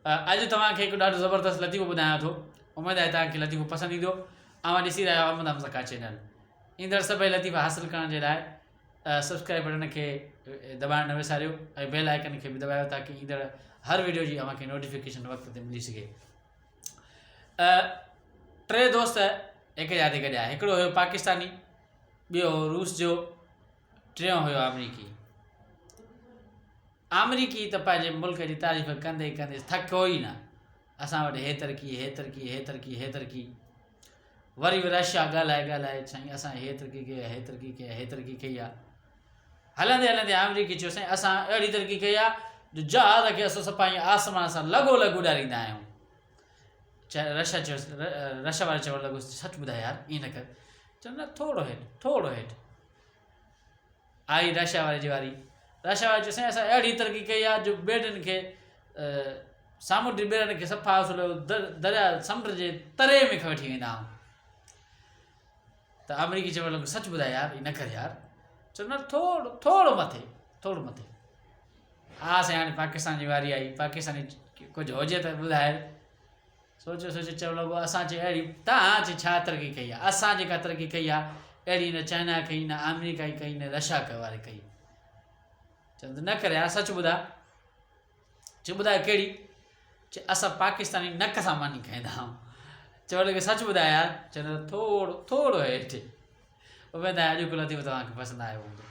अॼु तव्हांखे हिकु ॾाढो ज़बरदस्त लतीफ़ो ॿुधायां थो। उमेद आहे तव्हांखे लतीफ़ो पसंदि ईंदो। तव्हां ॾिसी रहिया आहियो अहमद हमज़ा चैनल। ईंदड़ सभई लतीफ़ा हासिलु करण जे लाइ सब्सक्राइब बटन खे दॿाइण न विसारियो ऐं बेल आइकन खे बि दॿायो ताकी ईंदड़ हर वीडियो जी अव्हांखे नोटिफिकेशन वक़्त ते मिली सघे। टे दोस्त हिकु जॻह ते गॾिया। हिकिड़ो हुयो पाकिस्तानी, ॿियो रूस जो, टियों हुयो अमरीकी। अमरीकी त पंहिंजे मुल्क जी तारीफ़ कंदे कंदे थको ई न। असां वटि हे तरक़ी, हे तरक़ी, हे तरक़ी, हे तरक़ी। वरी रशिया ॻाल्हाए ॻाल्हाए साईं असां हे तरक़ी कई आहे, हे तरक़ी कई आहे, हे तरक़ी कई आहे। हलंदे हलंदे अमरीकी चयो साईं असां अहिड़ी तरक़ी कई आहे जो जहाज़ खे असां सफ़ाई आसमान सां लॻो लॻ उॾारींदा आहियूं। रशिया चयो, रशिया वारे चवणु लॻो सच ॿुधाए यार ईअं न कर। चयो न थोरो हेठि, थोरो हेठि। आई रशिया वारे जी वारी। रशिया वारे चयो साईं असां अहिड़ी तरक़ी कई आहे जो ॿेड़ियुनि खे सामुंडी ॿेड़ियुनि खे सफ़ा दरिया समुंड जे तरे में वठी वेंदा आहियूं। त अमरीकी चवणु लॻो सच ॿुधाए यार ईअं न कर यार। चयो न थोरो थोरो मथे, थोरो मथे। हा साईं हाणे पाकिस्तान जी वारी आई। पाकिस्तानी कुझु हुजे त ॿुधाए। सोचे सोचे चवणु लॻो असां चई अहिड़ी तव्हां चई छा तरक़ी कई आहे। असां जेका तरक़ी कई आहे अहिड़ी न चाइना कई, न अमेरिका कई, न रशिया वारे कई। चवंदो न करे यार सच ॿुधाए। चयो ॿुधाए कहिड़ी। चयो असां पाकिस्तानी नक सां मानी खाईंदा आहियूं। चवणु लॻे सच ॿुधाए यार। चवंदो थोरो थोरो हेठि। उमेद आहे अॼुकल्ह लतीफ़ो तव्हांखे पसंदि आयो हूंदो।